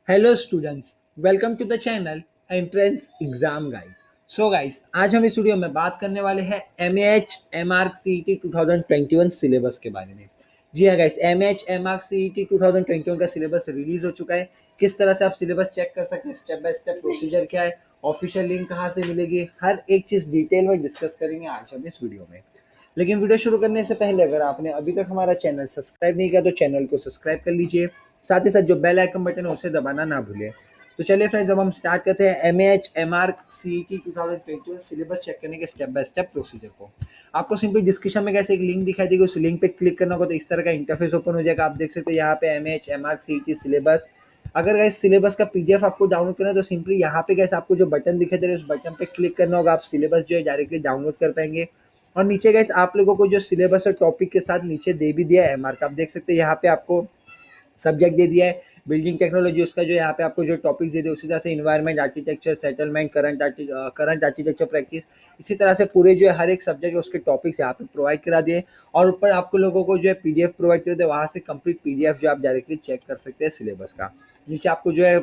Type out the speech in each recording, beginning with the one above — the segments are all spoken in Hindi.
Hello students, welcome to the channel entrance exam guide. So guys, आज हम इस वीडियो में बात करने वाले हैं MAH M.Arch CET 2021 सिलेबस के बारे में। जी हाँ गाइस, MAH M.Arch CET 2021 का सिलेबस रिलीज हो चुका है। किस तरह से आप सिलेबस चेक कर सकते हैं, स्टेप बाय स्टेप प्रोसीजर क्या है, ऑफिशियल लिंक कहाँ से मिलेगी, हर एक चीज़ डिटेल में डिस्कस करेंगे आज हम इस वीडियो में। लेकिन वीडियो शुरू करने से पहले अगर आपने अभी तक हमारा चैनल सब्सक्राइब नहीं किया तो चैनल को सब्सक्राइब कर लीजिए। साथ ही साथ जो बेल आइकन बटन है उसे दबाना ना भूलें। तो चलिए फ्रेंड्स, अब हम स्टार्ट करते हैं MAH M.Arch CET 2021 syllabus check करने के स्टेप बाय स्टेप प्रोसीजर को। आपको सिंपली डिस्क्रिप्शन में कैसे एक लिंक दिखाई देगी, उस लिंक पे क्लिक करना होगा तो इस तरह का इंटरफेस ओपन हो जाएगा। आप देख सकते हैं यहाँ पे MAH M.Arch CET सिलेबस। अगर गाइस सिलेबस का पीडीएफ आपको डाउनलोड करना है तो सिंपली यहाँ पे गाइस आपको जो बटन दिखाई दे रहा है उस बटन पे क्लिक करना होगा। आप सिलेबस जो है डायरेक्टली डाउनलोड कर पाएंगे। और नीचे गाइस आप लोगों को जो सिलेबस और टॉपिक के साथ नीचे दे भी दिया है एमआरक, आप देख सकते हैं यहाँ पे आपको सब्जेक्ट दे दिया है बिल्डिंग टेक्नोलॉजी, उसका जो यहाँ पे आपको जो टॉपिक्स दे दिए उसी तरह से environment, architecture, settlement, current architecture practice, इसी तरह से पूरे जो है हर एक सब्जेक्ट है उसके टॉपिक्स यहाँ पे प्रोवाइड करा दिए। और ऊपर आपको लोगों को जो है पीडीएफ प्रोवाइड कर दिए, वहाँ से कंप्लीट पीडीएफ जो आप डायरेक्टली चेक कर सकते हैं सिलेबस का। नीचे आपको जो है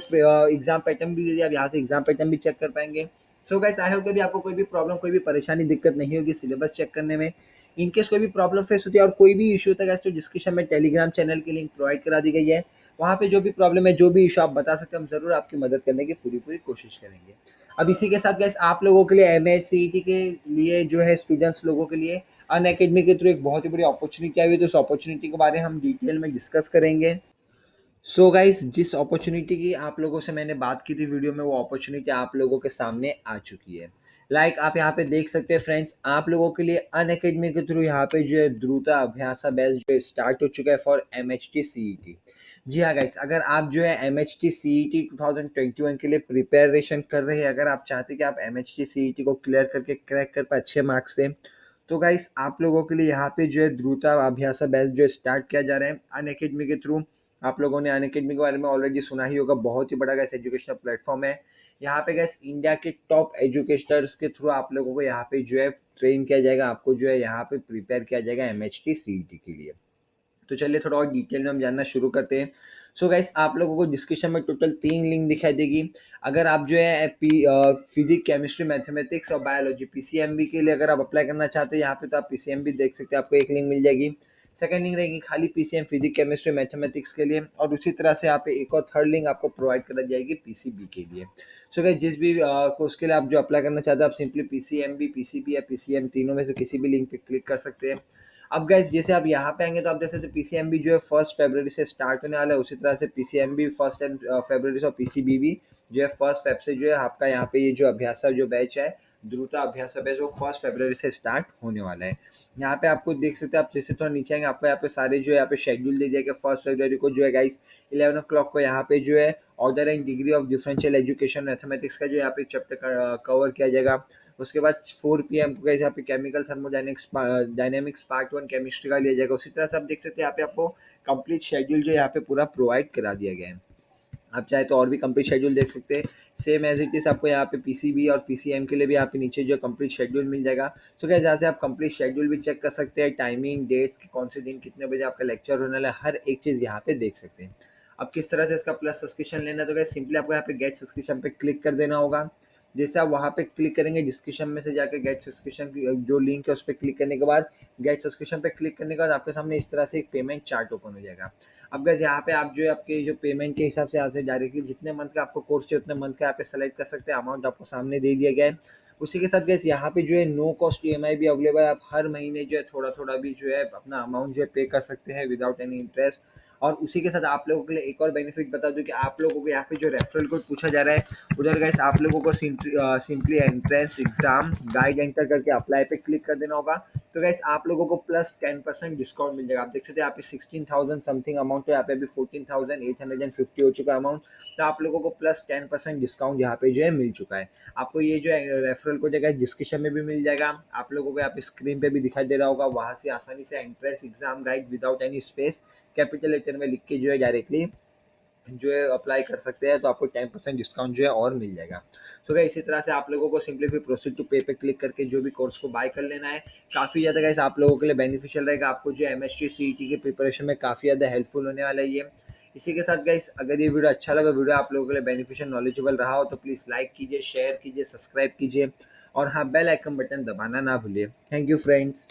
एग्जाम पैटर्न भी दे दिया, आप यहाँ से एग्जाम पैटर्न भी चेक कर पाएंगे। सो गाइस, आई होप कि भी आपको कोई भी प्रॉब्लम, कोई भी परेशानी, दिक्कत नहीं होगी सिलेबस चेक करने में। इनकेस कोई भी प्रॉब्लम फेस होती है और कोई भी इशू होता है तो डिस्क्रिप्शन में टेलीग्राम चैनल की लिंक प्रोवाइड करा दी गई है। वहाँ पे जो भी प्रॉब्लम है, जो भी इशू आप बता सकते हैं, हम ज़रूर आपकी मदद करने की पूरी पूरी कोशिश करेंगे। अब इसी के साथ गाइस, आप लोगों के लिए MAH CET के लिए जो है स्टूडेंट्स लोगों के लिए अनअकैडमी के थ्रू एक बहुत ही बड़ी अपॉर्चुनिटी आई हुई है, तो उस अपॉर्चुनिटी के बारे में हम डिटेल में डिस्कस करेंगे। सो गाइस, जिस अपॉर्चुनिटी की आप लोगों से मैंने बात की थी वीडियो में, वो अपॉर्चुनिटी आप लोगों के सामने आ चुकी है। आप यहाँ पे देख सकते हैं फ्रेंड्स, आप लोगों के लिए अनअकैडमी के थ्रू यहाँ पे जो है द्रुता अभ्यासा बैच जो स्टार्ट हो चुका है फॉर MHT CET। जी हाँ गाइस, अगर आप जो है MHT CET 2021 के लिए प्रिपरेशन कर रहे हैं, अगर आप चाहते हैं कि आप MHT CET को क्लियर करके क्रैक कर पाए अच्छे मार्क्स से, तो गाइस आप लोगों के लिए यहाँ पे जो है द्रुता अभ्यासा बैच जो स्टार्ट किया जा रहा है अनअकैडमी के थ्रू। आप लोगों ने अनअकैडमी के बारे में ऑलरेडी सुना ही होगा, बहुत ही बड़ा गैस एजुकेशनल प्लेटफॉर्म है। यहाँ पे गैस इंडिया के टॉप एजुकेटर्स के थ्रू आप लोगों को यहाँ पे जो है ट्रेन किया जाएगा, आपको जो है यहाँ पे प्रिपेयर किया जाएगा MHT CET के लिए। तो चलिए थोड़ा और डिटेल में हम जानना शुरू करते हैं। सो गाइस, आप लोगों को डिस्क्रिप्शन में टोटल 3 लिंक दिखाई देगी। अगर आप जो है फिजिक्स, केमिस्ट्री, मैथमेटिक्स और बायोलॉजी PCMB के लिए अगर आप अप्लाई करना चाहते हैं यहाँ पे, तो आप PCMB देख सकते हैं, आपको एक लिंक मिल जाएगी। सेकंड लिंक रहेगी खाली PCM फिजिक्स, केमिस्ट्री, मैथमेटिक्स के लिए, और उसी तरह से यहाँ पे एक और थर्ड लिंक आपको प्रोवाइड करा जाएगी PCB के लिए। सो गाइस, जिस भी कोर्स के लिए आप जो अप्लाई करना चाहते हैं, आप सिंपली PCMB, PCB या PCM तीनों में से किसी भी लिंक पे क्लिक कर सकते हैं। अब गाइस, जैसे आप यहाँ पे आएंगे तो आप देख सकते हैं PCMB जो है 1 फरवरी से स्टार्ट होने वाला है, उसी तरह से PCMB 1 फरवरी से, और PCB भी जो है 1 फेब से जो है आपका यहाँ पे ये जो अभ्यास जो बैच है द्रुता अभ्यास बैच, वो 1 फरवरी से स्टार्ट होने वाला है। यहाँ पे आपको देख सकते हैं, आप जैसे थोड़ा नीचे आएंगे आपको यहाँ पे सारे जो है यहाँ पे शेड्यूल दे दिया कि 1 फरवरी को जो है गाइस 11 o'clock को यहाँ पे जो है order and degree of differential education mathematics का जो यहाँ पे चैप्टर कवर किया जाएगा। उसके बाद 4 PM को यहाँ पे chemical thermodynamics dynamics part 1 chemistry का लिया जाएगा। उसी तरह से आप देख सकते हैं यहाँ पे आपको कंप्लीट शेड्यूल जो यहाँ पे पूरा प्रोवाइड करा दिया गया है। आप चाहे तो और भी कंप्लीट शेड्यूल देख सकते हैं, सेम एज इट इज आपको यहाँ पे PCB और PCM के लिए भी यहाँ पे नीचे जो कंप्लीट शेड्यूल मिल जाएगा। तो क्या जहाँ से आप कंप्लीट शेड्यूल भी चेक कर सकते हैं, टाइमिंग, डेट्स, कौन से दिन कितने बजे आपका लेक्चर होने वाला है, हर एक चीज़ यहाँ पे देख सकते हैं। अब किस तरह से इसका प्लस सब्सक्रिप्शन लेना है, तो क्या सिंपली आपको यहाँ पे गेट सब्सक्रिप्शन पे क्लिक कर देना होगा। जैसे आप वहाँ पे क्लिक करेंगे, डिस्क्रिप्शन में से जाकर गेट सब्सक्रिप्शन की जो लिंक है उस पर क्लिक करने के बाद, गेट सब्सक्रिप्शन पे क्लिक करने के बाद आपके सामने इस तरह से एक पेमेंट चार्ट ओपन हो जाएगा। अब गाइस, यहाँ पे आप जो है आपके जो पेमेंट के हिसाब से यहाँ से डायरेक्टली जितने मंथ का आपको कोर्स चाहिए उतने मंथ का यहाँ पे सेलेक्ट कर सकते हैं। अमाउंट आपको सामने दे दिया गया है। उसी के साथ गाइस यहाँ पे जो है नो कॉस्ट EMI भी अवेलेबल है। आप हर महीने जो है थोड़ा थोड़ा भी जो है अपना अमाउंट जो है पे कर सकते हैं विदाउट एनी इंटरेस्ट। और उसी के साथ आप लोगों के लिए एक और बेनिफिट बता दूं कि आप लोगों को यहाँ पे जो रेफरल कोड पूछा जा रहा है, उधर गाइस आप लोगों को simply entrance exam guide enter करके अप्लाई पे क्लिक कर देना होगा। तो गाइस आप लोगों को प्लस 10% डिस्काउंट मिल जाएगा। आप देख सकते हैं यहाँ पे 16,000 समथिंग अमाउंट है, यहाँ पे अभी 14,850 हो चुका है अमाउंट। तो आप लोगों को प्लस 10% डिस्काउंट यहाँ पे जो है मिल चुका है। आपको ये जो है रेफरल कोड है डिस्क्रिप्शन में भी मिल जाएगा, आप लोगों को यहाँ पे स्क्रीन पे भी दिखाई दे रहा होगा। वहाँ से आसानी से entrance exam guide without any space capital letter में लिख के जो है डायरेक्टली जो है अप्लाई कर सकते हैं, तो आपको 10% डिस्काउंट जो है और मिल जाएगा। सो गाइस इसी तरह से आप लोगों को सिंपली फिर प्रोसीड टू पे पे क्लिक करके जो भी कोर्स को बाय कर लेना है। काफ़ी ज़्यादा गाइस आप लोगों के लिए बेनिफिशियल रहेगा, आपको जो एमएचटी सीईटी की प्रिपरेशन में काफ़ी ज़्यादा हेल्पफुल होने वाला है ये। इसी के साथ गाइस अगर ये वीडियो अच्छा लगा, वीडियो आप लोगों के लिए बेनिफिशियल नॉलेजेबल रहा हो, तो प्लीज़ लाइक कीजिए, शेयर कीजिए, सब्सक्राइब कीजिए और हाँ बेल आइकन बटन दबाना ना भूलिए। Thank you friends.